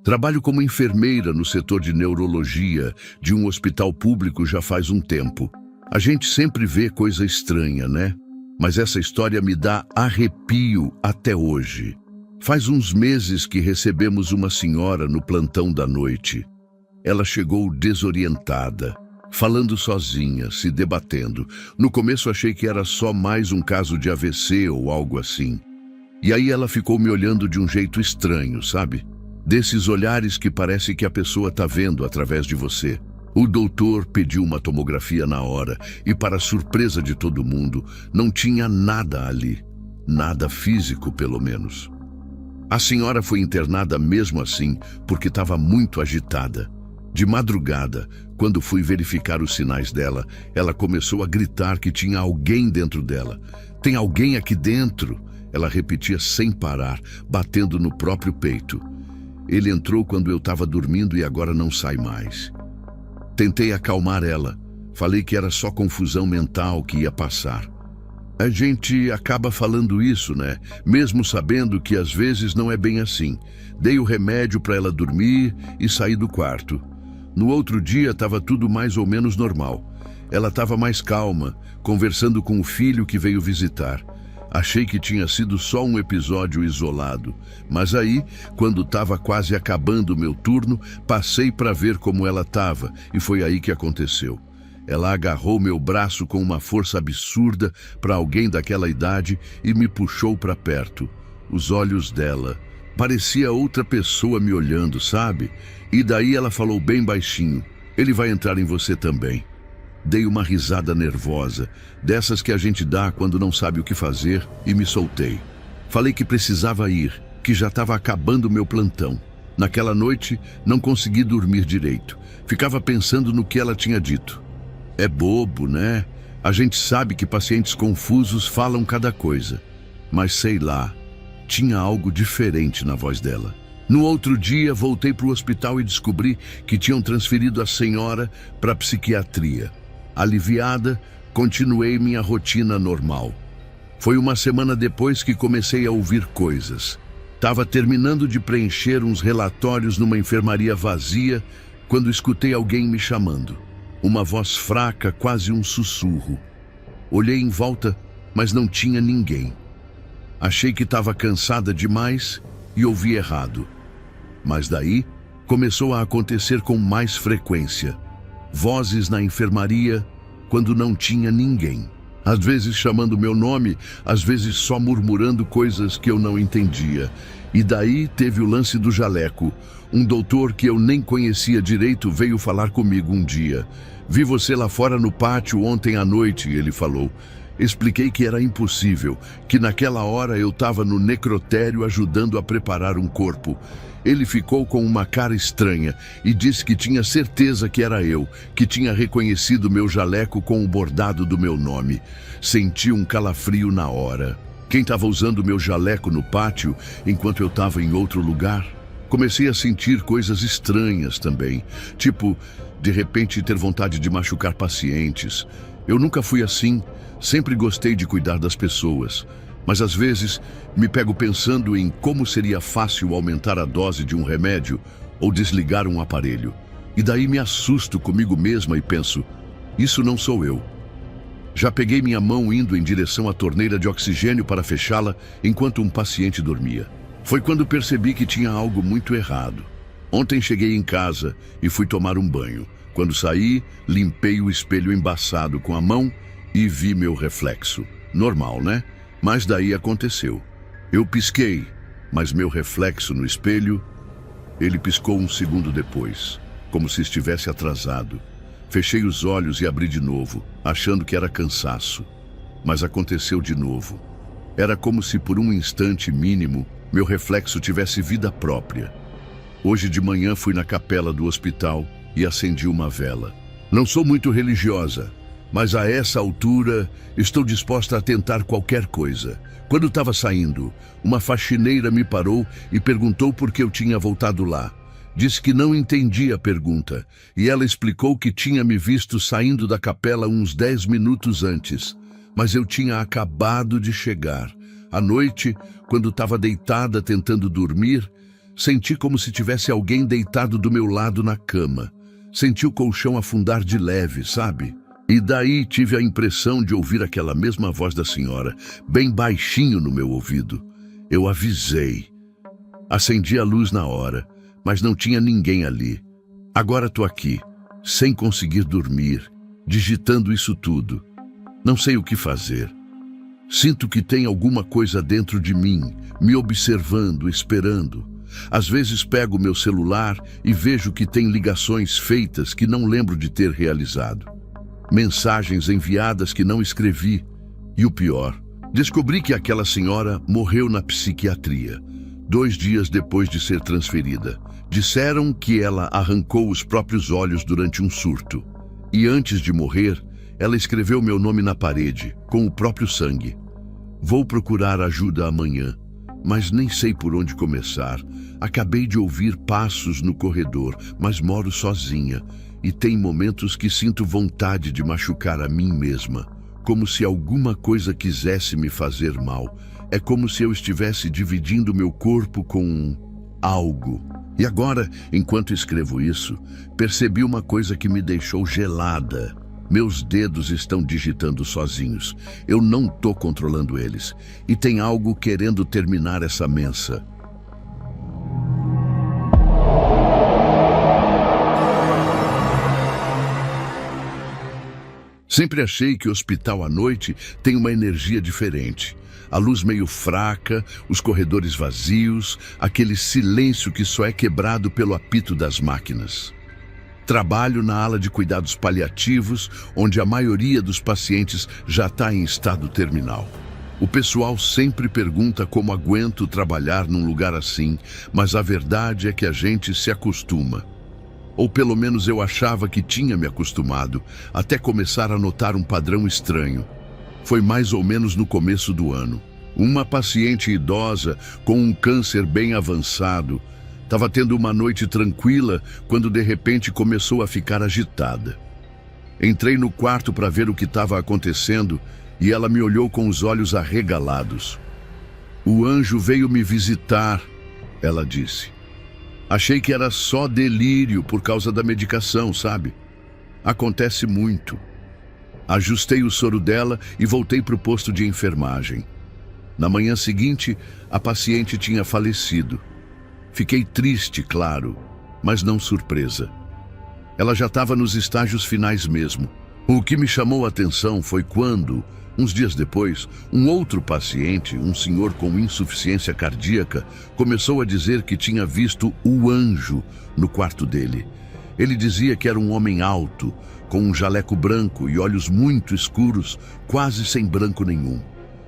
Trabalho como enfermeira no setor de neurologia de um hospital público já faz um tempo. A gente sempre vê coisa estranha, né? Mas essa história me dá arrepio até hoje. Faz uns meses que recebemos uma senhora no plantão da noite. Ela chegou desorientada, falando sozinha, se debatendo. No começo achei que era só mais um caso de AVC ou algo assim. E aí ela ficou me olhando de um jeito estranho, sabe? Desses olhares que parece que a pessoa tá vendo através de você. O doutor pediu uma tomografia na hora e, para surpresa de todo mundo, não tinha nada ali. Nada físico, pelo menos. A senhora foi internada mesmo assim porque estava muito agitada. De madrugada, quando fui verificar os sinais dela, ela começou a gritar que tinha alguém dentro dela. Tem alguém aqui dentro? Ela repetia sem parar, batendo no próprio peito. Ele entrou quando eu estava dormindo e agora não sai mais. Tentei acalmar ela. Falei que era só confusão mental que ia passar. A gente acaba falando isso, né? Mesmo sabendo que às vezes não é bem assim. Dei o remédio para ela dormir e saí do quarto. No outro dia estava tudo mais ou menos normal. Ela estava mais calma, conversando com o filho que veio visitar. Achei que tinha sido só um episódio isolado, mas aí, quando estava quase acabando o meu turno, passei para ver como ela estava, e foi aí que aconteceu. Ela agarrou meu braço com uma força absurda para alguém daquela idade e me puxou para perto. Os olhos dela, parecia outra pessoa me olhando, sabe? E daí ela falou bem baixinho: "Ele vai entrar em você também." Dei uma risada nervosa, dessas que a gente dá quando não sabe o que fazer, e me soltei. Falei que precisava ir, que já estava acabando o meu plantão. Naquela noite, não consegui dormir direito. Ficava pensando no que ela tinha dito. É bobo, né? A gente sabe que pacientes confusos falam cada coisa. Mas sei lá, tinha algo diferente na voz dela. No outro dia, voltei para o hospital e descobri que tinham transferido a senhora para a psiquiatria. Aliviada, continuei minha rotina normal. Foi uma semana depois que comecei a ouvir coisas. Estava terminando de preencher uns relatórios numa enfermaria vazia quando escutei alguém me chamando. Uma voz fraca, quase um sussurro. Olhei em volta, mas não tinha ninguém. Achei que estava cansada demais e ouvi errado. Mas daí começou a acontecer com mais frequência. Vozes na enfermaria quando não tinha ninguém. Às vezes chamando meu nome, às vezes só murmurando coisas que eu não entendia. E daí teve o lance do jaleco. Um doutor que eu nem conhecia direito veio falar comigo um dia. "Vi você lá fora no pátio ontem à noite", ele falou. Expliquei que era impossível, que naquela hora eu estava no necrotério ajudando a preparar um corpo. Ele ficou com uma cara estranha e disse que tinha certeza que era eu, que tinha reconhecido meu jaleco com o bordado do meu nome. Senti um calafrio na hora. Quem estava usando meu jaleco no pátio enquanto eu estava em outro lugar? Comecei a sentir coisas estranhas também, tipo, de repente ter vontade de machucar pacientes. Eu nunca fui assim, sempre gostei de cuidar das pessoas. Mas às vezes me pego pensando em como seria fácil aumentar a dose de um remédio ou desligar um aparelho. E daí me assusto comigo mesma e penso, isso não sou eu. Já peguei minha mão indo em direção à torneira de oxigênio para fechá-la enquanto um paciente dormia. Foi quando percebi que tinha algo muito errado. Ontem cheguei em casa e fui tomar um banho. Quando saí, limpei o espelho embaçado com a mão e vi meu reflexo. Normal, né? Mas daí aconteceu. Eu pisquei, mas meu reflexo no espelho, ele piscou um segundo depois, como se estivesse atrasado. Fechei os olhos e abri de novo, achando que era cansaço. Mas aconteceu de novo. Era como se por um instante mínimo, meu reflexo tivesse vida própria. Hoje de manhã fui na capela do hospital e acendi uma vela. Não sou muito religiosa, mas a essa altura estou disposta a tentar qualquer coisa. Quando estava saindo, uma faxineira me parou e perguntou por que eu tinha voltado lá. Disse que não entendia a pergunta, e ela explicou que tinha me visto saindo da capela uns 10 minutos antes. mas eu tinha acabado de chegar. À noite, quando estava deitada tentando dormir, senti como se tivesse alguém deitado do meu lado na cama. Senti o colchão afundar de leve, sabe? E daí tive a impressão de ouvir aquela mesma voz da senhora, bem baixinho no meu ouvido. Eu avisei. Acendi a luz na hora, mas não tinha ninguém ali. Agora tô aqui, sem conseguir dormir, digitando isso tudo. Não sei o que fazer. Sinto que tem alguma coisa dentro de mim, me observando, esperando. Às vezes pego meu celular e vejo que tem ligações feitas que não lembro de ter realizado. Mensagens enviadas que não escrevi. E o pior, descobri que aquela senhora morreu na psiquiatria, 2 dias depois de ser transferida. Disseram que ela arrancou os próprios olhos durante um surto. E antes de morrer, ela escreveu meu nome na parede, com o próprio sangue. Vou procurar ajuda amanhã, mas nem sei por onde começar. Acabei de ouvir passos no corredor, mas moro sozinha. E tem momentos que sinto vontade de machucar a mim mesma, como se alguma coisa quisesse me fazer mal. É como se eu estivesse dividindo meu corpo com algo. E agora, enquanto escrevo isso, percebi uma coisa que me deixou gelada. Meus dedos estão digitando sozinhos. Eu não estou controlando eles. E tem algo querendo terminar essa mensa. Sempre achei que o hospital à noite tem uma energia diferente. A luz meio fraca, os corredores vazios, aquele silêncio que só é quebrado pelo apito das máquinas. Trabalho na ala de cuidados paliativos, onde a maioria dos pacientes já está em estado terminal. O pessoal sempre pergunta como aguento trabalhar num lugar assim, mas a verdade é que a gente se acostuma. Ou pelo menos eu achava que tinha me acostumado, até começar a notar um padrão estranho. Foi mais ou menos no começo do ano. Uma paciente idosa com um câncer bem avançado estava tendo uma noite tranquila quando de repente começou a ficar agitada. Entrei no quarto para ver o que estava acontecendo e ela me olhou com os olhos arregalados. "O anjo veio me visitar", ela disse. Achei que era só delírio por causa da medicação, sabe? Acontece muito. Ajustei o soro dela e voltei para o posto de enfermagem. Na manhã seguinte, a paciente tinha falecido. Fiquei triste, claro, mas não surpresa. Ela já estava nos estágios finais mesmo. O que me chamou a atenção foi quando, uns dias depois, um outro paciente, um senhor com insuficiência cardíaca, começou a dizer que tinha visto o anjo no quarto dele. Ele dizia que era um homem alto, com um jaleco branco e olhos muito escuros, quase sem branco nenhum.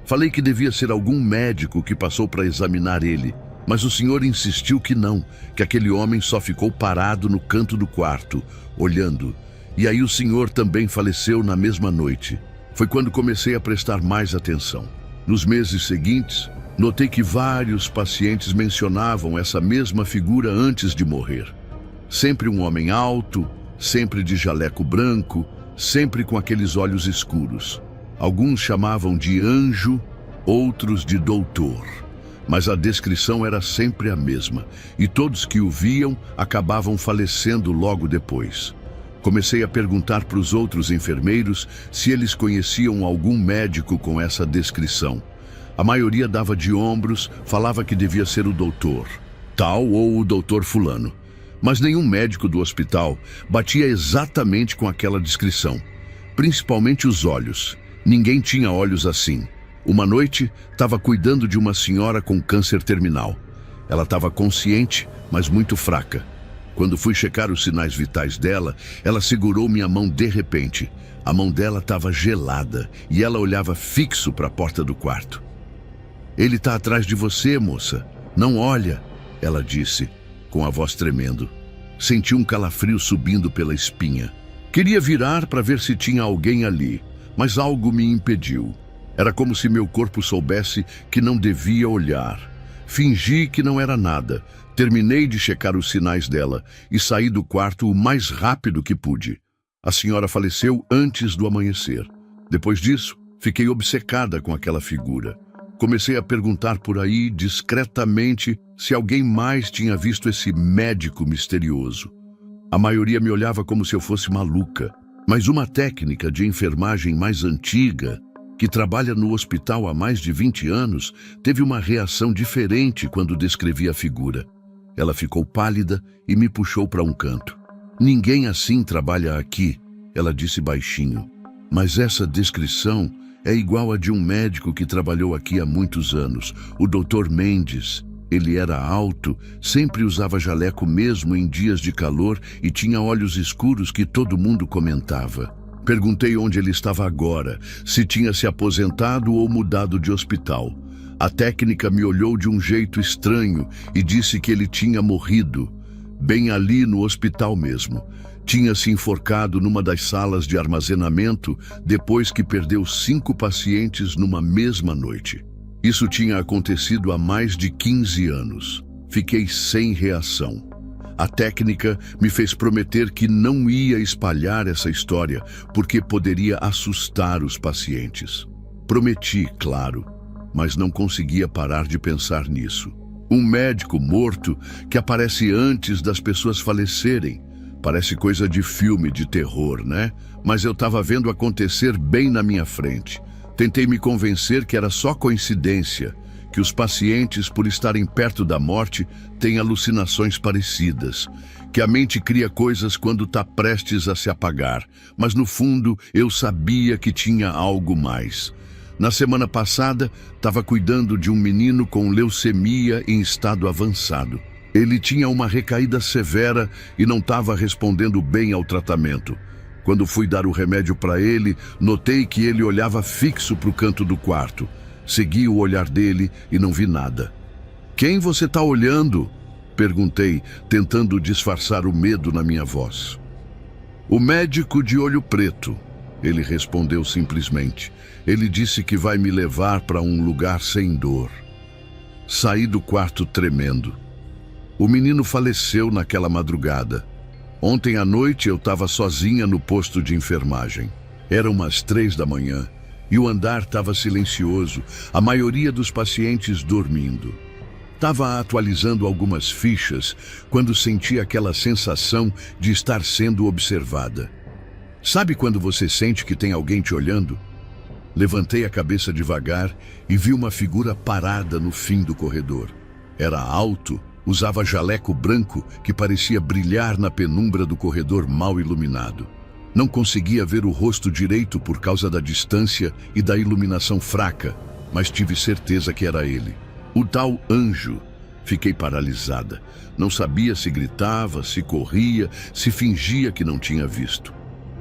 Falei que devia ser algum médico que passou para examinar ele, mas o senhor insistiu que não, que aquele homem só ficou parado no canto do quarto, olhando. E aí o senhor também faleceu na mesma noite. Foi quando comecei a prestar mais atenção. Nos meses seguintes, notei que vários pacientes mencionavam essa mesma figura antes de morrer. Sempre um homem alto, sempre de jaleco branco, sempre com aqueles olhos escuros. Alguns chamavam de anjo, outros de doutor. Mas a descrição era sempre a mesma, e todos que o viam acabavam falecendo logo depois. Comecei a perguntar para os outros enfermeiros se eles conheciam algum médico com essa descrição. A maioria dava de ombros, falava que devia ser o doutor tal ou o doutor fulano. Mas nenhum médico do hospital batia exatamente com aquela descrição. Principalmente os olhos. Ninguém tinha olhos assim. Uma noite, estava cuidando de uma senhora com câncer terminal. Ela estava consciente, mas muito fraca. Quando fui checar os sinais vitais dela, ela segurou minha mão de repente. A mão dela estava gelada e ela olhava fixo para a porta do quarto. "Ele está atrás de você, moça. Não olha", ela disse, com a voz tremendo. Senti um calafrio subindo pela espinha. Queria virar para ver se tinha alguém ali, mas algo me impediu. Era como se meu corpo soubesse que não devia olhar. Fingi que não era nada. Terminei de checar os sinais dela e saí do quarto o mais rápido que pude. A senhora faleceu antes do amanhecer. Depois disso, Fiquei obcecada com aquela figura. Comecei a perguntar por aí, discretamente, se alguém mais tinha visto esse médico misterioso. A maioria me olhava como se eu fosse maluca, mas uma técnica de enfermagem mais antiga, que trabalha no hospital há mais de 20 anos, teve uma reação diferente quando descrevi a figura. Ela ficou pálida e me puxou para um canto. "Ninguém assim trabalha aqui", ela disse baixinho. "Mas essa descrição é igual a de um médico que trabalhou aqui há muitos anos, o Dr. Mendes. Ele era alto, sempre usava jaleco mesmo em dias de calor e tinha olhos escuros que todo mundo comentava." Perguntei onde ele estava agora, se tinha se aposentado ou mudado de hospital. A técnica me olhou de um jeito estranho e disse que ele tinha morrido, bem ali no hospital mesmo. Tinha se enforcado numa das salas de armazenamento depois que perdeu 5 pacientes numa mesma noite. Isso tinha acontecido há mais de 15 anos. Fiquei sem reação. A técnica me fez prometer que não ia espalhar essa história, porque poderia assustar os pacientes. Prometi, claro, mas não conseguia parar de pensar nisso. Um médico morto que aparece antes das pessoas falecerem. Parece coisa de filme de terror, né? Mas eu estava vendo acontecer bem na minha frente. Tentei me convencer que era só coincidência, que os pacientes, por estarem perto da morte, têm alucinações parecidas, que a mente cria coisas quando está prestes a se apagar, mas no fundo eu sabia que tinha algo mais. Na semana passada, estava cuidando de um menino com leucemia em estado avançado. Ele tinha uma recaída severa e não estava respondendo bem ao tratamento. Quando fui dar o remédio para ele, notei que ele olhava fixo para o canto do quarto. Segui o olhar dele e não vi nada. "Quem você está olhando?" perguntei, tentando disfarçar o medo na minha voz. "O médico de olho preto", ele respondeu simplesmente. "Ele disse que vai me levar para um lugar sem dor." Saí do quarto tremendo. O menino faleceu naquela madrugada. Ontem à noite eu estava sozinha no posto de enfermagem. Eram umas 3 da manhã. E o andar estava silencioso, a maioria dos pacientes dormindo. Estava atualizando algumas fichas quando senti aquela sensação de estar sendo observada. Sabe quando você sente que tem alguém te olhando? Levantei a cabeça devagar e vi uma figura parada no fim do corredor. Era alto, usava jaleco branco que parecia brilhar na penumbra do corredor mal iluminado. Não conseguia ver o rosto direito por causa da distância e da iluminação fraca, mas tive certeza que era ele. O tal anjo. Fiquei paralisada. Não sabia se gritava, se corria, se fingia que não tinha visto.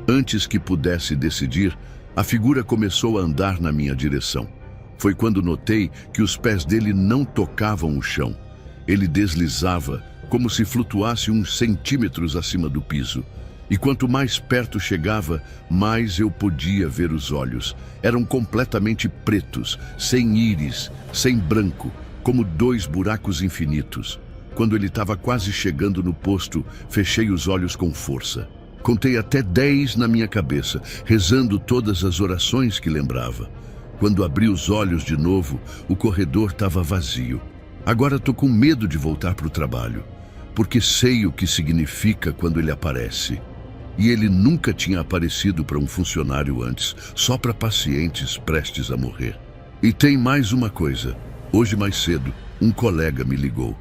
Antes que pudesse decidir, a figura começou a andar na minha direção. Foi quando notei que os pés dele não tocavam o chão. Ele deslizava, como se flutuasse uns centímetros acima do piso. E quanto mais perto chegava, mais eu podia ver os olhos. Eram completamente pretos, sem íris, sem branco, como 2 buracos infinitos. Quando ele estava quase chegando no posto, fechei os olhos com força. Contei até 10 na minha cabeça, rezando todas as orações que lembrava. Quando abri os olhos de novo, o corredor estava vazio. Agora estou com medo de voltar para o trabalho, porque sei o que significa quando ele aparece. E ele nunca tinha aparecido para um funcionário antes, só para pacientes prestes a morrer. E tem mais uma coisa. Hoje mais cedo, um colega me ligou.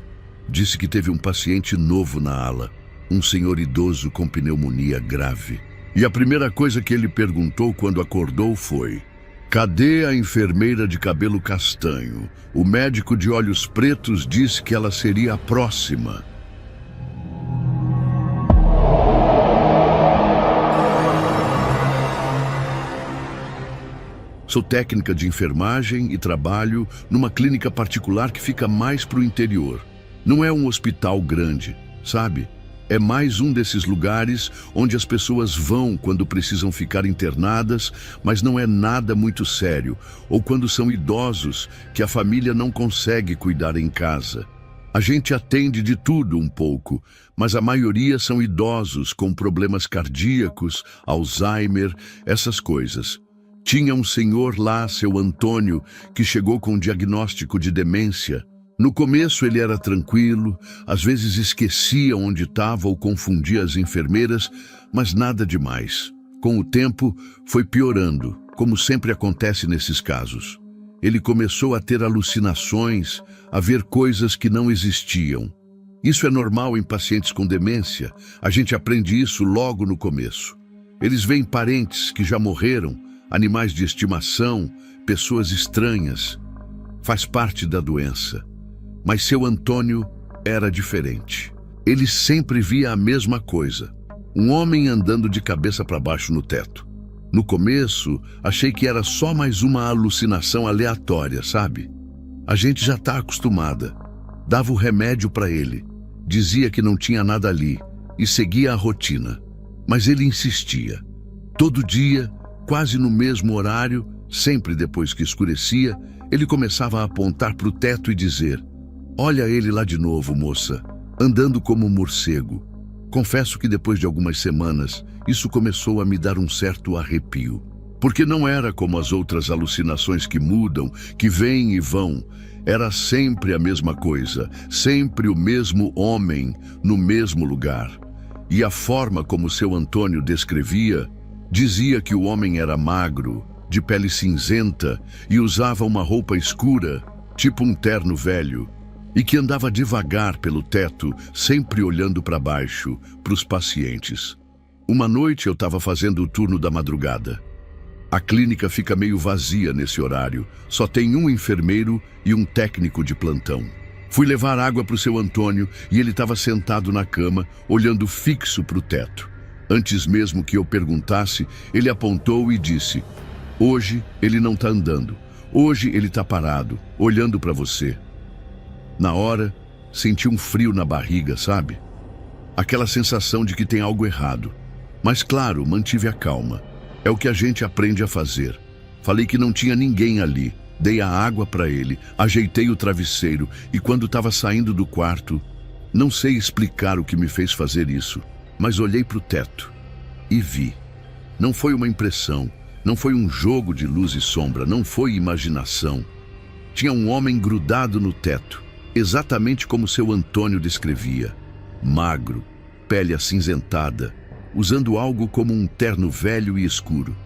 Disse que teve um paciente novo na ala, um senhor idoso com pneumonia grave. E a primeira coisa que ele perguntou quando acordou foi: "Cadê a enfermeira de cabelo castanho? O médico de olhos pretos disse que ela seria a próxima." Sou técnica de enfermagem e trabalho numa clínica particular que fica mais para o interior. Não é um hospital grande, sabe? É mais um desses lugares onde as pessoas vão quando precisam ficar internadas, mas não é nada muito sério, ou quando são idosos que a família não consegue cuidar em casa. A gente atende de tudo um pouco, mas a maioria são idosos com problemas cardíacos, Alzheimer, essas coisas. Tinha um senhor lá, seu Antônio, que chegou com um diagnóstico de demência. No começo ele era tranquilo, às vezes esquecia onde estava ou confundia as enfermeiras, mas nada demais. Com o tempo, foi piorando, como sempre acontece nesses casos. Ele começou a ter alucinações, a ver coisas que não existiam. Isso é normal em pacientes com demência, a gente aprende isso logo no começo. Eles veem parentes que já morreram, animais de estimação, pessoas estranhas. Faz parte da doença. Mas seu Antônio era diferente. Ele sempre via a mesma coisa. Um homem andando de cabeça para baixo no teto. No começo, achei que era só mais uma alucinação aleatória, sabe? A gente já está acostumada. Dava o remédio para ele. Dizia que não tinha nada ali e seguia a rotina. Mas ele insistia. Todo dia, quase no mesmo horário, sempre depois que escurecia, ele começava a apontar para o teto e dizer: "Olha ele lá de novo, moça, andando como um morcego." Confesso que depois de algumas semanas, isso começou a me dar um certo arrepio. Porque não era como as outras alucinações que mudam, que vêm e vão. Era sempre a mesma coisa, sempre o mesmo homem, no mesmo lugar. E a forma como seu Antônio descrevia, dizia que o homem era magro, de pele cinzenta e usava uma roupa escura, tipo um terno velho, e que andava devagar pelo teto, sempre olhando para baixo, para os pacientes. Uma noite eu estava fazendo o turno da madrugada. A clínica fica meio vazia nesse horário, só tem um enfermeiro e um técnico de plantão. Fui levar água para o seu Antônio e ele estava sentado na cama, olhando fixo para o teto. Antes mesmo que eu perguntasse, ele apontou e disse: "Hoje ele não está andando. Hoje ele está parado, olhando para você." Na hora, senti um frio na barriga, sabe? Aquela sensação de que tem algo errado. Mas claro, mantive a calma. É o que a gente aprende a fazer. Falei que não tinha ninguém ali. Dei a água para ele, ajeitei o travesseiro e quando estava saindo do quarto, não sei explicar o que me fez fazer isso, mas olhei para o teto e vi. Não foi uma impressão, não foi um jogo de luz e sombra, não foi imaginação. Tinha um homem grudado no teto, exatamente como seu Antônio descrevia. Magro, pele acinzentada, usando algo como um terno velho e escuro.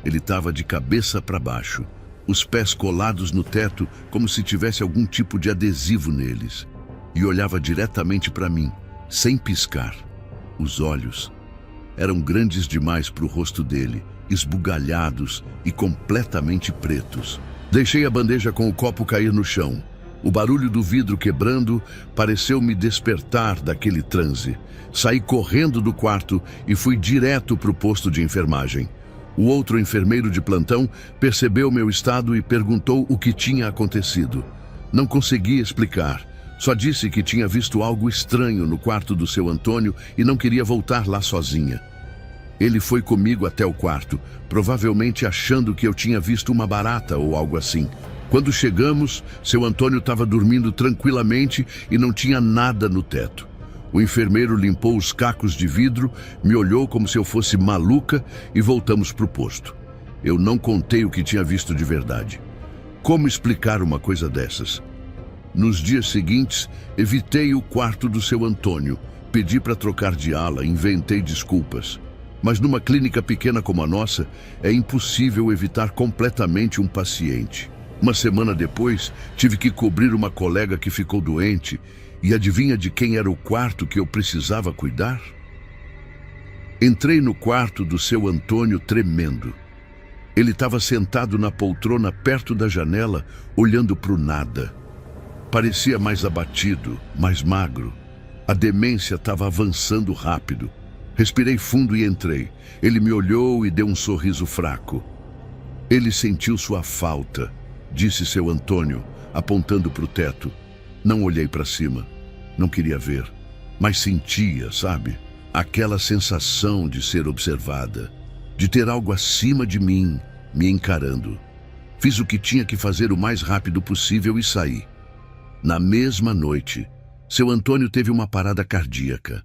Ele estava de cabeça para baixo, os pés colados no teto como se tivesse algum tipo de adesivo neles, e olhava diretamente para mim, sem piscar. Os olhos eram grandes demais para o rosto dele, esbugalhados e completamente pretos. Deixei a bandeja com o copo cair no chão. O barulho do vidro quebrando pareceu me despertar daquele transe. Saí correndo do quarto e fui direto para o posto de enfermagem. O outro enfermeiro de plantão percebeu meu estado e perguntou o que tinha acontecido. Não consegui explicar. Só disse que tinha visto algo estranho no quarto do seu Antônio e não queria voltar lá sozinha. Ele foi comigo até o quarto, provavelmente achando que eu tinha visto uma barata ou algo assim. Quando chegamos, seu Antônio estava dormindo tranquilamente e não tinha nada no teto. O enfermeiro limpou os cacos de vidro, me olhou como se eu fosse maluca e voltamos para o posto. Eu não contei o que tinha visto de verdade. Como explicar uma coisa dessas? Nos dias seguintes, evitei o quarto do seu Antônio, pedi para trocar de ala, inventei desculpas. Mas numa clínica pequena como a nossa, é impossível evitar completamente um paciente. Uma semana depois, tive que cobrir uma colega que ficou doente. E adivinha de quem era o quarto que eu precisava cuidar? Entrei no quarto do seu Antônio tremendo. Ele estava sentado na poltrona perto da janela, olhando para o nada. Parecia mais abatido, mais magro. A demência estava avançando rápido. Respirei fundo e entrei. Ele me olhou e deu um sorriso fraco. Ele sentiu sua falta, disse seu Antônio, apontando para o teto. Não olhei para cima. Não queria ver, mas sentia, sabe? Aquela sensação de ser observada, de ter algo acima de mim, me encarando. Fiz o que tinha que fazer o mais rápido possível e saí. Na mesma noite, seu Antônio teve uma parada cardíaca.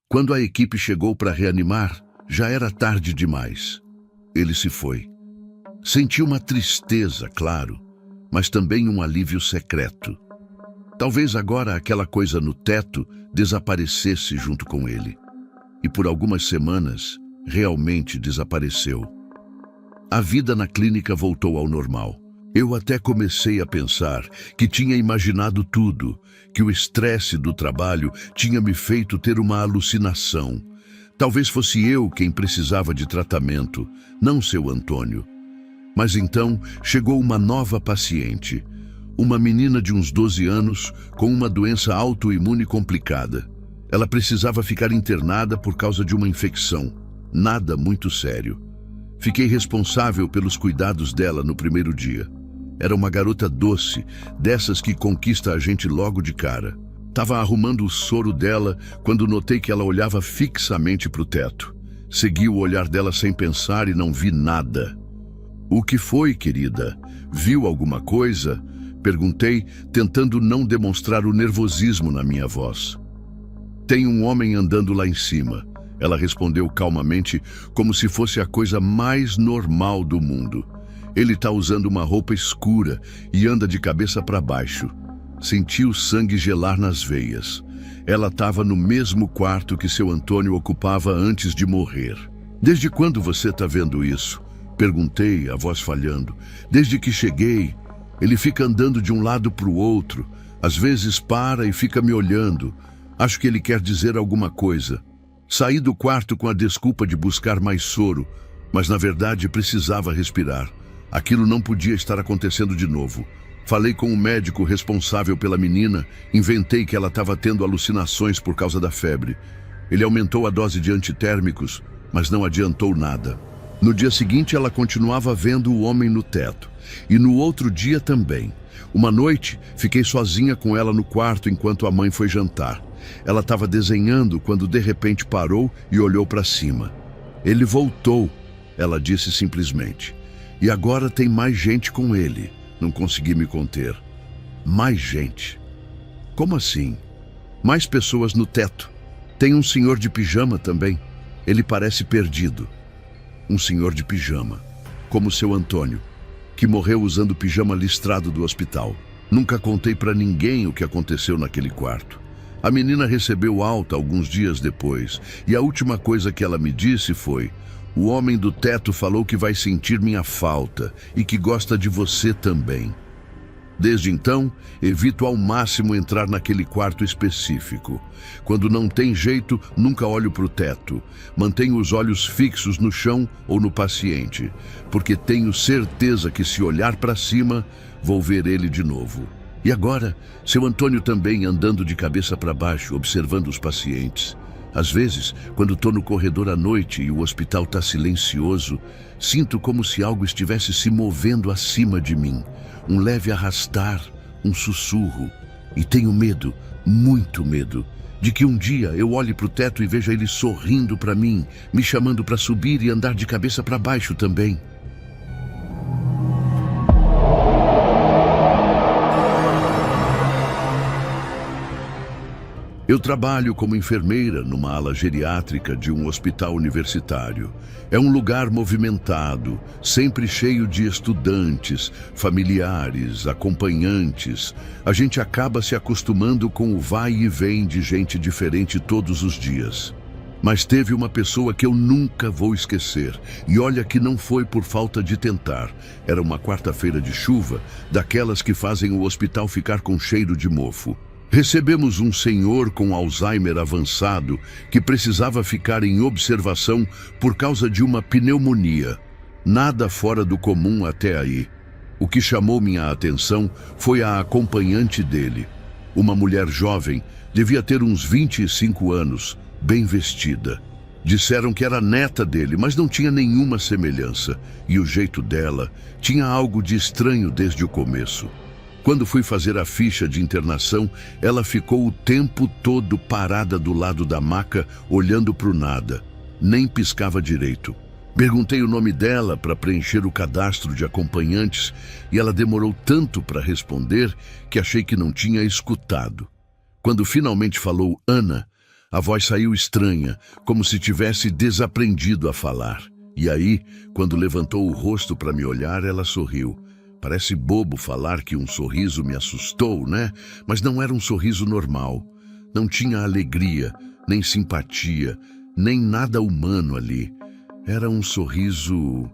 Quando a equipe chegou para reanimar, já era tarde demais. Ele se foi. Senti uma tristeza, claro, mas também um alívio secreto. Talvez agora aquela coisa no teto desaparecesse junto com ele. E por algumas semanas, realmente desapareceu. A vida na clínica voltou ao normal. Eu até comecei a pensar que tinha imaginado tudo, que o estresse do trabalho tinha me feito ter uma alucinação. Talvez fosse eu quem precisava de tratamento, não seu Antônio. Mas então chegou uma nova paciente, uma menina de uns 12 anos com uma doença autoimune complicada. Ela precisava ficar internada por causa de uma infecção, nada muito sério. Fiquei responsável pelos cuidados dela no primeiro dia. Era uma garota doce, dessas que conquista a gente logo de cara. Tava arrumando o soro dela quando notei que ela olhava fixamente para o teto. Segui o olhar dela sem pensar e não vi nada. "O que foi, querida? Viu alguma coisa?" Perguntei, tentando não demonstrar o nervosismo na minha voz. "Tem um homem andando lá em cima." Ela respondeu calmamente, como se fosse a coisa mais normal do mundo. "Ele está usando uma roupa escura e anda de cabeça para baixo." Senti o sangue gelar nas veias. Ela estava no mesmo quarto que seu Antônio ocupava antes de morrer. "Desde quando você está vendo isso?" Perguntei, a voz falhando. "Desde que cheguei. Ele fica andando de um lado para o outro. Às vezes para e fica me olhando. Acho que ele quer dizer alguma coisa." Saí do quarto com a desculpa de buscar mais soro, mas na verdade precisava respirar. Aquilo não podia estar acontecendo de novo. Falei com o médico responsável pela menina, inventei que ela estava tendo alucinações por causa da febre. Ele aumentou a dose de antitérmicos, mas não adiantou nada. No dia seguinte ela continuava vendo o homem no teto, e no outro dia também. Uma noite, fiquei sozinha com ela no quarto enquanto a mãe foi jantar. Ela estava desenhando quando de repente parou e olhou para cima. "Ele voltou", ela disse simplesmente. "E agora tem mais gente com ele." Não consegui me conter. "Mais gente? Como assim?" "Mais pessoas no teto. Tem um senhor de pijama também. Ele parece perdido." Um senhor de pijama, como seu Antônio, que morreu usando o pijama listrado do hospital. Nunca contei para ninguém o que aconteceu naquele quarto. A menina recebeu alta alguns dias depois, e a última coisa que ela me disse foi: "O homem do teto falou que vai sentir minha falta e que gosta de você também." Desde então, evito ao máximo entrar naquele quarto específico. Quando não tem jeito, nunca olho para o teto. Mantenho os olhos fixos no chão ou no paciente, porque tenho certeza que se olhar para cima, vou ver ele de novo. E agora, seu Antônio também andando de cabeça para baixo, observando os pacientes. Às vezes, quando estou no corredor à noite e o hospital está silencioso, sinto como se algo estivesse se movendo acima de mim. Um leve arrastar, um sussurro. E tenho medo, muito medo, de que um dia eu olhe para o teto e veja ele sorrindo para mim, me chamando para subir e andar de cabeça para baixo também. Eu trabalho como enfermeira numa ala geriátrica de um hospital universitário. É um lugar movimentado, sempre cheio de estudantes, familiares, acompanhantes. A gente acaba se acostumando com o vai e vem de gente diferente todos os dias. Mas teve uma pessoa que eu nunca vou esquecer. E olha que não foi por falta de tentar. Era uma quarta-feira de chuva, daquelas que fazem o hospital ficar com cheiro de mofo. Recebemos um senhor com Alzheimer avançado que precisava ficar em observação por causa de uma pneumonia. Nada fora do comum até aí. O que chamou minha atenção foi a acompanhante dele. Uma mulher jovem, devia ter uns 25 anos, bem vestida. Disseram que era neta dele, mas não tinha nenhuma semelhança. E o jeito dela tinha algo de estranho desde o começo. Quando fui fazer a ficha de internação, ela ficou o tempo todo parada do lado da maca, olhando para o nada. Nem piscava direito. Perguntei o nome dela para preencher o cadastro de acompanhantes e ela demorou tanto para responder que achei que não tinha escutado. Quando finalmente falou Ana, a voz saiu estranha, como se tivesse desaprendido a falar. E aí, quando levantou o rosto para me olhar, ela sorriu. Parece bobo falar que um sorriso me assustou, né? Mas não era um sorriso normal. Não tinha alegria, nem simpatia, nem nada humano ali. Era um sorriso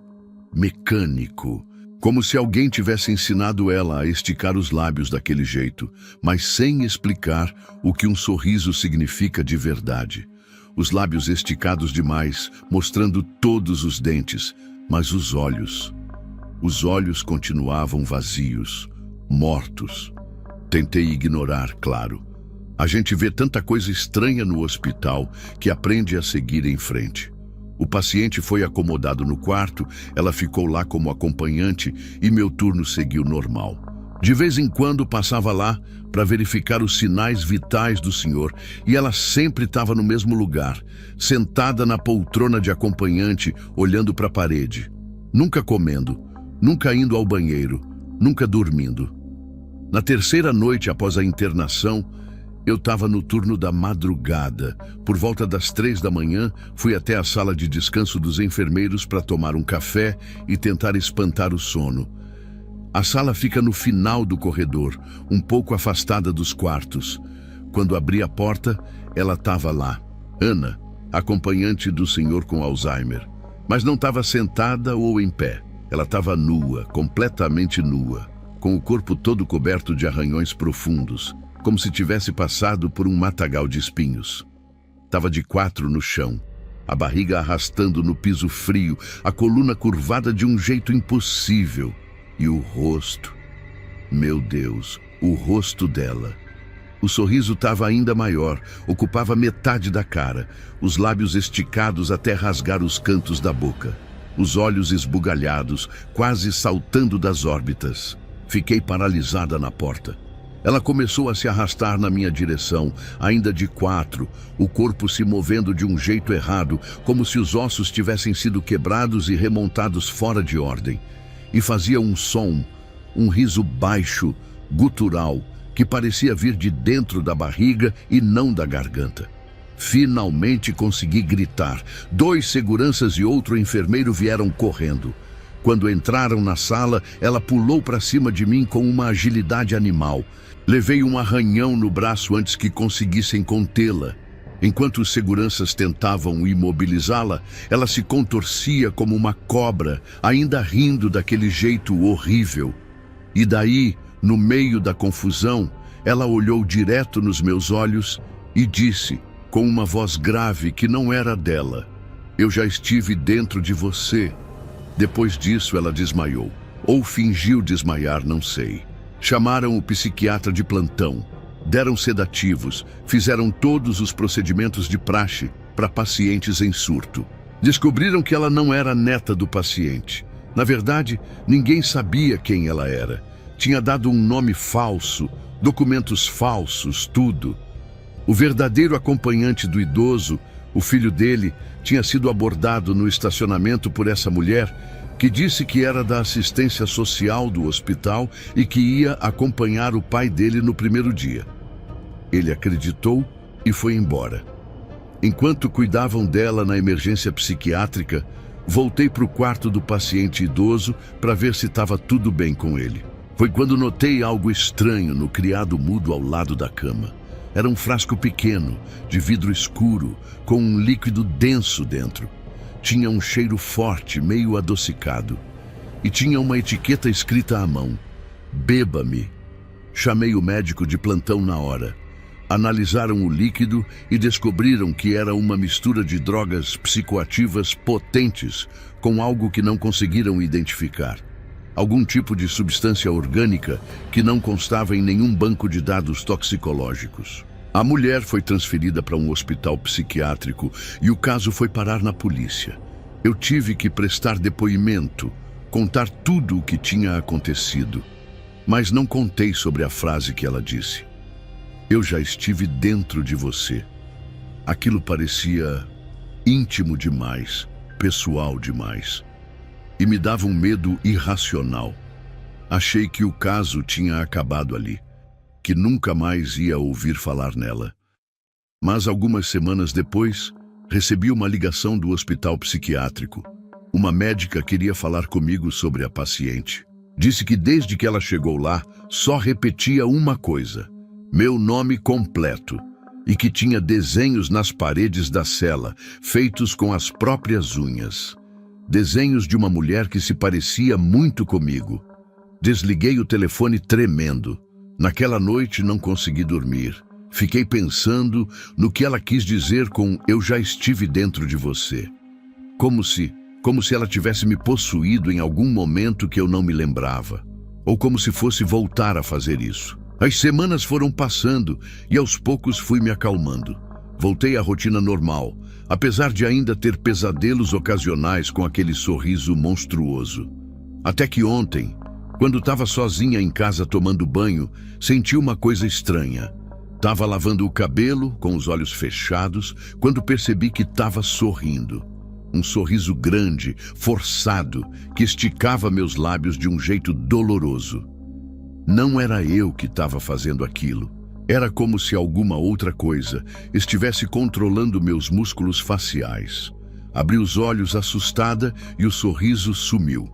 mecânico, como se alguém tivesse ensinado ela a esticar os lábios daquele jeito, mas sem explicar o que um sorriso significa de verdade. Os lábios esticados demais, mostrando todos os dentes, mas os olhos continuavam vazios, mortos. Tentei ignorar, claro. A gente vê tanta coisa estranha no hospital que aprende a seguir em frente. O paciente foi acomodado no quarto, ela ficou lá como acompanhante e meu turno seguiu normal. De vez em quando passava lá para verificar os sinais vitais do senhor e ela sempre estava no mesmo lugar, sentada na poltrona de acompanhante, olhando para a parede. Nunca comendo, nunca indo ao banheiro, nunca dormindo. Na terceira noite após a internação, eu estava no turno da madrugada. Por volta das 3 da manhã, fui até a sala de descanso dos enfermeiros para tomar um café e tentar espantar o sono. A sala fica no final do corredor, um pouco afastada dos quartos. Quando abri a porta, ela estava lá. Ana, acompanhante do senhor com Alzheimer. Mas não estava sentada ou em pé. Ela estava nua, completamente nua, com o corpo todo coberto de arranhões profundos, como se tivesse passado por um matagal de espinhos. Estava de 4 no chão, a barriga arrastando no piso frio, a coluna curvada de um jeito impossível. E o rosto, meu Deus, o rosto dela. O sorriso estava ainda maior, ocupava metade da cara, os lábios esticados até rasgar os cantos da boca, os olhos esbugalhados, quase saltando das órbitas. Fiquei paralisada na porta. Ela começou a se arrastar na minha direção, ainda de 4, o corpo se movendo de um jeito errado, como se os ossos tivessem sido quebrados e remontados fora de ordem. E fazia um som, um riso baixo, gutural, que parecia vir de dentro da barriga e não da garganta. Finalmente consegui gritar. 2 seguranças e outro enfermeiro vieram correndo. Quando entraram na sala, ela pulou para cima de mim com uma agilidade animal. Levei um arranhão no braço antes que conseguissem contê-la. Enquanto os seguranças tentavam imobilizá-la, ela se contorcia como uma cobra, ainda rindo daquele jeito horrível. E daí, no meio da confusão, ela olhou direto nos meus olhos e disse, com uma voz grave que não era dela: "Eu já estive dentro de você." Depois disso, ela desmaiou. Ou fingiu desmaiar, não sei. Chamaram o psiquiatra de plantão. Deram sedativos, fizeram todos os procedimentos de praxe para pacientes em surto. Descobriram que ela não era neta do paciente. Na verdade, ninguém sabia quem ela era. Tinha dado um nome falso, documentos falsos, tudo. O verdadeiro acompanhante do idoso, o filho dele, tinha sido abordado no estacionamento por essa mulher que disse que era da assistência social do hospital e que ia acompanhar o pai dele no primeiro dia. Ele acreditou e foi embora. Enquanto cuidavam dela na emergência psiquiátrica, voltei para o quarto do paciente idoso para ver se estava tudo bem com ele. Foi quando notei algo estranho no criado mudo ao lado da cama. Era um frasco pequeno, de vidro escuro, com um líquido denso dentro. Tinha um cheiro forte, meio adocicado. E tinha uma etiqueta escrita à mão: "Beba-me." Chamei o médico de plantão na hora. Analisaram o líquido e descobriram que era uma mistura de drogas psicoativas potentes com algo que não conseguiram identificar. Algum tipo de substância orgânica que não constava em nenhum banco de dados toxicológicos. A mulher foi transferida para um hospital psiquiátrico e o caso foi parar na polícia. Eu tive que prestar depoimento, contar tudo o que tinha acontecido. Mas não contei sobre a frase que ela disse: "Eu já estive dentro de você." Aquilo parecia íntimo demais, pessoal demais. E me dava um medo irracional. Achei que o caso tinha acabado ali, que nunca mais ia ouvir falar nela. Mas algumas semanas depois, recebi uma ligação do hospital psiquiátrico. Uma médica queria falar comigo sobre a paciente. Disse que desde que ela chegou lá, só repetia uma coisa: meu nome completo. E que tinha desenhos nas paredes da cela, feitos com as próprias unhas. Desenhos de uma mulher que se parecia muito comigo. Desliguei o telefone tremendo. Naquela noite não consegui dormir. Fiquei pensando no que ela quis dizer com "eu já estive dentro de você". Como se ela tivesse me possuído em algum momento que eu não me lembrava. Ou como se fosse voltar a fazer isso. As semanas foram passando e aos poucos fui me acalmando. Voltei à rotina normal, apesar de ainda ter pesadelos ocasionais com aquele sorriso monstruoso. Até que ontem, quando estava sozinha em casa tomando banho, senti uma coisa estranha. Estava lavando o cabelo, com os olhos fechados, quando percebi que estava sorrindo. Um sorriso grande, forçado, que esticava meus lábios de um jeito doloroso. Não era eu que estava fazendo aquilo. Era como se alguma outra coisa estivesse controlando meus músculos faciais. Abri os olhos assustada e o sorriso sumiu.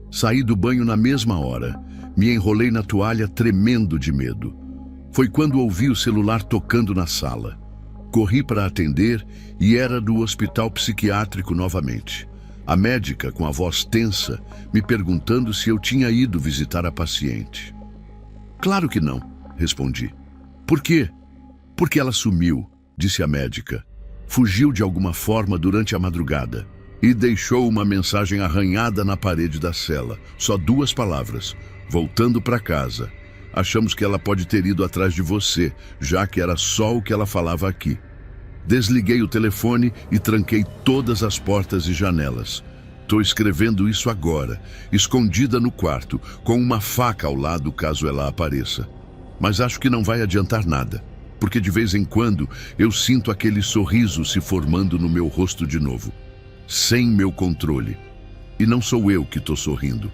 Saí do banho na mesma hora. Me enrolei na toalha tremendo de medo. Foi quando ouvi o celular tocando na sala. Corri para atender e era do hospital psiquiátrico novamente. A médica, com a voz tensa, me perguntando se eu tinha ido visitar a paciente. Claro que não, respondi. Por quê? Porque ela sumiu, disse a médica. Fugiu de alguma forma durante a madrugada e deixou uma mensagem arranhada na parede da cela. Só 2 palavras: voltando para casa. Achamos que ela pode ter ido atrás de você, já que era só o que ela falava aqui. Desliguei o telefone e tranquei todas as portas e janelas. Estou escrevendo isso agora, escondida no quarto, com uma faca ao lado caso ela apareça. Mas acho que não vai adiantar nada, porque de vez em quando eu sinto aquele sorriso se formando no meu rosto de novo, sem meu controle. E não sou eu que estou sorrindo.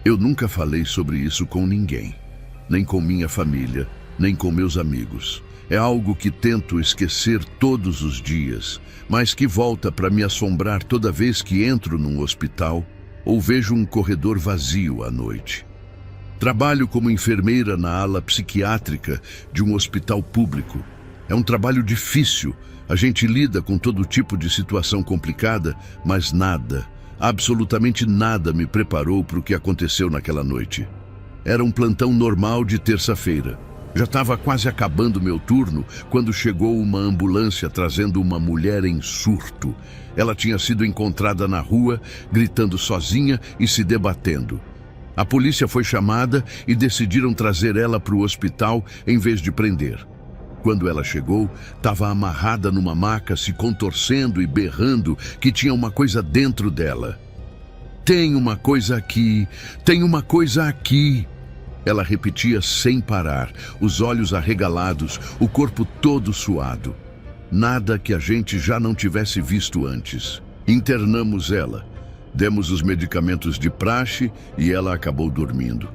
Eu nunca falei sobre isso com ninguém, nem com minha família, nem com meus amigos. É algo que tento esquecer todos os dias, mas que volta para me assombrar toda vez que entro num hospital ou vejo um corredor vazio à noite. Trabalho como enfermeira na ala psiquiátrica de um hospital público. É um trabalho difícil. A gente lida com todo tipo de situação complicada, mas nada, absolutamente nada me preparou para o que aconteceu naquela noite. Era um plantão normal de terça-feira. Já estava quase acabando meu turno quando chegou uma ambulância trazendo uma mulher em surto. Ela tinha sido encontrada na rua, gritando sozinha e se debatendo. A polícia foi chamada e decidiram trazer ela para o hospital em vez de prender. Quando ela chegou, estava amarrada numa maca, se contorcendo e berrando que tinha uma coisa dentro dela. Tem uma coisa aqui, tem uma coisa aqui. Ela repetia sem parar, os olhos arregalados, o corpo todo suado. Nada que a gente já não tivesse visto antes. Internamos ela, demos os medicamentos de praxe e ela acabou dormindo.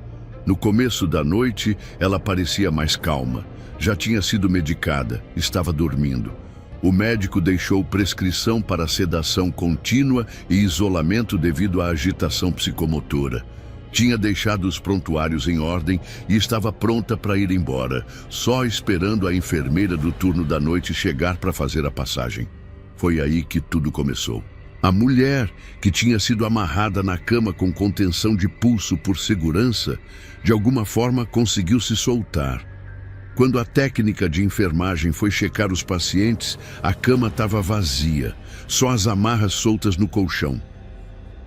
No começo da noite, ela parecia mais calma. Já tinha sido medicada, estava dormindo. O médico deixou prescrição para sedação contínua e isolamento devido à agitação psicomotora. Tinha deixado os prontuários em ordem e estava pronta para ir embora, só esperando a enfermeira do turno da noite chegar para fazer a passagem. Foi aí que tudo começou. A mulher, que tinha sido amarrada na cama com contenção de pulso por segurança, de alguma forma conseguiu se soltar. Quando a técnica de enfermagem foi checar os pacientes, a cama estava vazia, só as amarras soltas no colchão.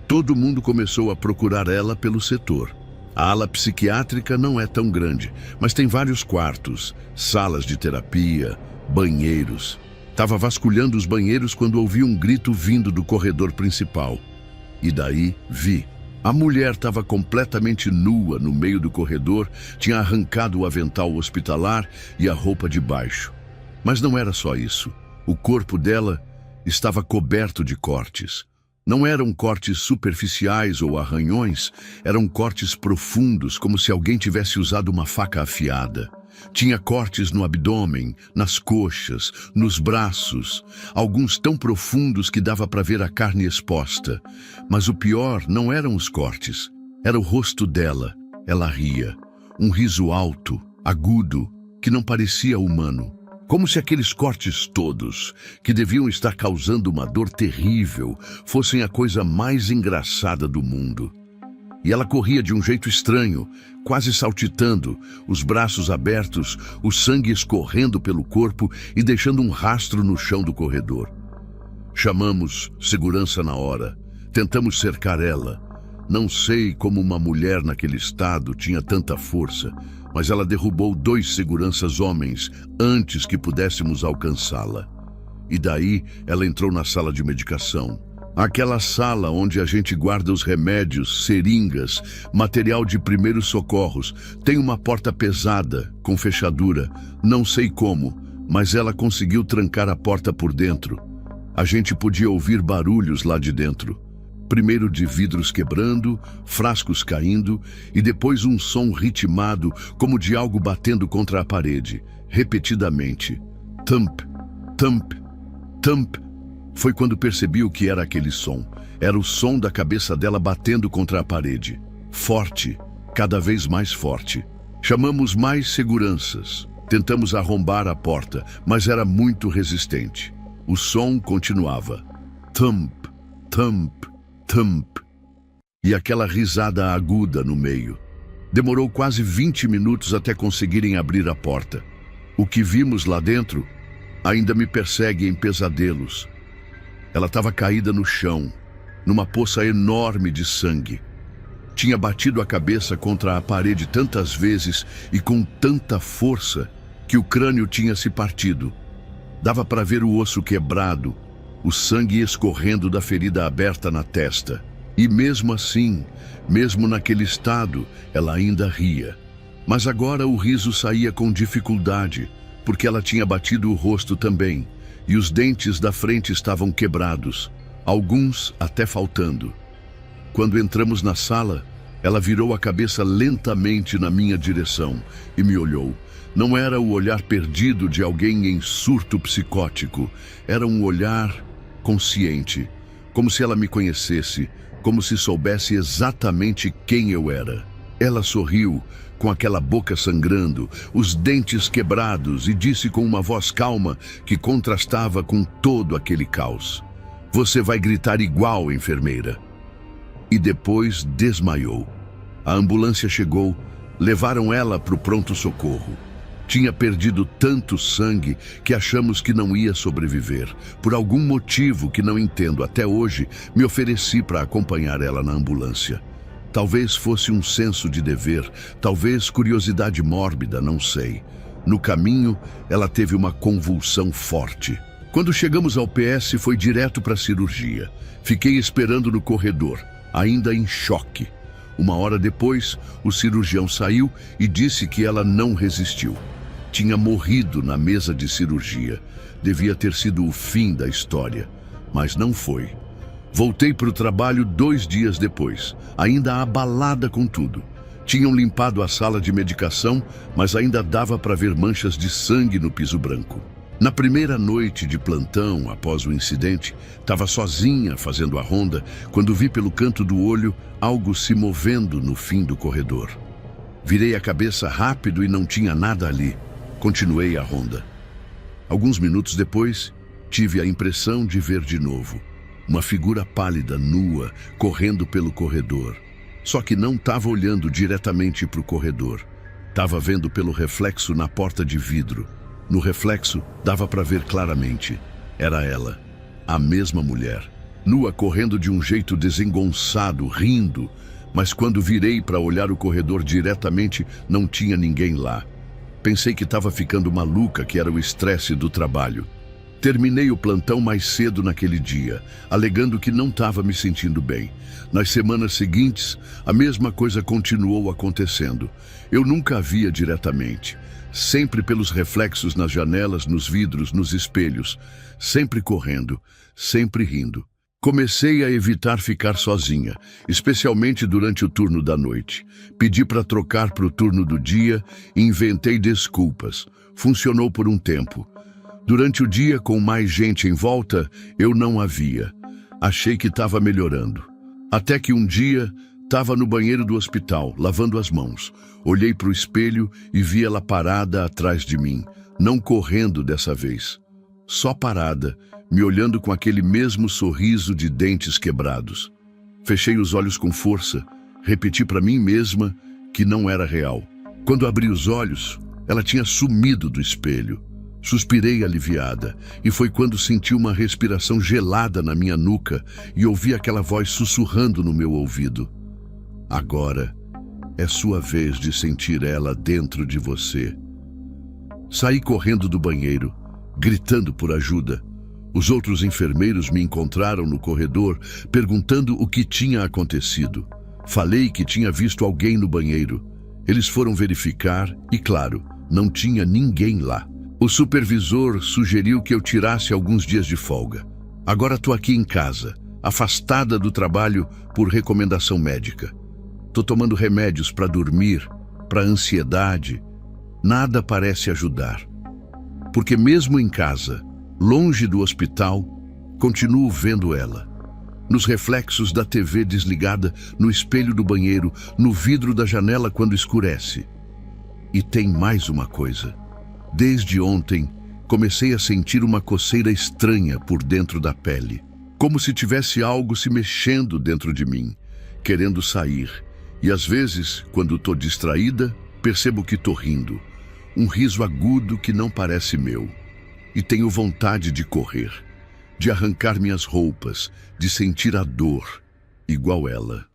Todo mundo começou a procurar ela pelo setor. A ala psiquiátrica não é tão grande, mas tem vários quartos, salas de terapia, banheiros. Estava vasculhando os banheiros quando ouvi um grito vindo do corredor principal. E daí vi. A mulher estava completamente nua no meio do corredor, tinha arrancado o avental hospitalar e a roupa de baixo. Mas não era só isso. O corpo dela estava coberto de cortes. Não eram cortes superficiais ou arranhões, eram cortes profundos, como se alguém tivesse usado uma faca afiada. Tinha cortes no abdômen, nas coxas, nos braços, alguns tão profundos que dava para ver a carne exposta. Mas o pior não eram os cortes, era o rosto dela. Ela ria, um riso alto, agudo, que não parecia humano. Como se aqueles cortes todos, que deviam estar causando uma dor terrível, fossem a coisa mais engraçada do mundo. E ela corria de um jeito estranho, quase saltitando, os braços abertos, o sangue escorrendo pelo corpo e deixando um rastro no chão do corredor. Chamamos segurança na hora. Tentamos cercar ela. Não sei como uma mulher naquele estado tinha tanta força, mas ela derrubou 2 seguranças homens antes que pudéssemos alcançá-la. E daí ela entrou na sala de medicação. Aquela sala onde a gente guarda os remédios, seringas, material de primeiros socorros. Tem uma porta pesada, com fechadura. Não sei como, mas ela conseguiu trancar a porta por dentro. A gente podia ouvir barulhos lá de dentro. Primeiro de vidros quebrando, frascos caindo e depois um som ritmado como de algo batendo contra a parede, repetidamente. Thump, thump, thump. Foi quando percebi o que era aquele som. Era o som da cabeça dela batendo contra a parede. Forte, cada vez mais forte. Chamamos mais seguranças. Tentamos arrombar a porta, mas era muito resistente. O som continuava. Thump, thump, thump. E aquela risada aguda no meio. Demorou quase 20 minutos até conseguirem abrir a porta. O que vimos lá dentro ainda me persegue em pesadelos. Ela estava caída no chão, numa poça enorme de sangue. Tinha batido a cabeça contra a parede tantas vezes e com tanta força que o crânio tinha se partido. Dava para ver o osso quebrado, o sangue escorrendo da ferida aberta na testa. E mesmo assim, mesmo naquele estado, ela ainda ria. Mas agora o riso saía com dificuldade, porque ela tinha batido o rosto também, e os dentes da frente estavam quebrados, alguns até faltando. Quando entramos na sala, ela virou a cabeça lentamente na minha direção e me olhou. Não era o olhar perdido de alguém em surto psicótico, era um olhar consciente, como se ela me conhecesse, como se soubesse exatamente quem eu era. Ela sorriu, com aquela boca sangrando, os dentes quebrados, e disse com uma voz calma que contrastava com todo aquele caos: "Você vai gritar igual, enfermeira." E depois desmaiou. A ambulância chegou, levaram ela para o pronto-socorro. Tinha perdido tanto sangue que achamos que não ia sobreviver. Por algum motivo que não entendo até hoje, me ofereci para acompanhar ela na ambulância. Talvez fosse um senso de dever, talvez curiosidade mórbida, não sei. No caminho, ela teve uma convulsão forte. Quando chegamos ao PS, foi direto para a cirurgia. Fiquei esperando no corredor, ainda em choque. 1 hora depois, o cirurgião saiu e disse que ela não resistiu. Tinha morrido na mesa de cirurgia. Devia ter sido o fim da história, mas não foi. Voltei para o trabalho 2 dias depois, ainda abalada com tudo. Tinham limpado a sala de medicação, mas ainda dava para ver manchas de sangue no piso branco. Na primeira noite de plantão, após o incidente, estava sozinha fazendo a ronda, quando vi pelo canto do olho algo se movendo no fim do corredor. Virei a cabeça rápido e não tinha nada ali. Continuei a ronda. Alguns minutos depois, tive a impressão de ver de novo uma figura pálida, nua, correndo pelo corredor. Só que não estava olhando diretamente para o corredor. Estava vendo pelo reflexo na porta de vidro. No reflexo, dava para ver claramente. Era ela, a mesma mulher, nua, correndo de um jeito desengonçado, rindo. Mas quando virei para olhar o corredor diretamente, não tinha ninguém lá. Pensei que estava ficando maluca, que era o estresse do trabalho. Terminei o plantão mais cedo naquele dia, alegando que não estava me sentindo bem. Nas semanas seguintes, a mesma coisa continuou acontecendo. Eu nunca a via diretamente. Sempre pelos reflexos nas janelas, nos vidros, nos espelhos. Sempre correndo, sempre rindo. Comecei a evitar ficar sozinha, especialmente durante o turno da noite. Pedi para trocar para o turno do dia e inventei desculpas. Funcionou por um tempo. Durante o dia, com mais gente em volta, eu não a via. Achei que estava melhorando. Até que um dia, estava no banheiro do hospital, lavando as mãos. Olhei para o espelho e vi ela parada atrás de mim, não correndo dessa vez. Só parada, me olhando com aquele mesmo sorriso de dentes quebrados. Fechei os olhos com força, repeti para mim mesma que não era real. Quando abri os olhos, ela tinha sumido do espelho. Suspirei aliviada, e foi quando senti uma respiração gelada na minha nuca e ouvi aquela voz sussurrando no meu ouvido. Agora é sua vez de sentir ela dentro de você. Saí correndo do banheiro, gritando por ajuda. Os outros enfermeiros me encontraram no corredor, perguntando o que tinha acontecido. Falei que tinha visto alguém no banheiro. Eles foram verificar e, claro, não tinha ninguém lá. O supervisor sugeriu que eu tirasse alguns dias de folga. Agora estou aqui em casa, afastada do trabalho por recomendação médica. Estou tomando remédios para dormir, para ansiedade. Nada parece ajudar. Porque mesmo em casa, longe do hospital, continuo vendo ela. Nos reflexos da TV desligada, no espelho do banheiro, no vidro da janela quando escurece. E tem mais uma coisa. Desde ontem, comecei a sentir uma coceira estranha por dentro da pele. Como se tivesse algo se mexendo dentro de mim, querendo sair. E às vezes, quando estou distraída, percebo que estou rindo. Um riso agudo que não parece meu. E tenho vontade de correr, de arrancar minhas roupas, de sentir a dor, igual ela.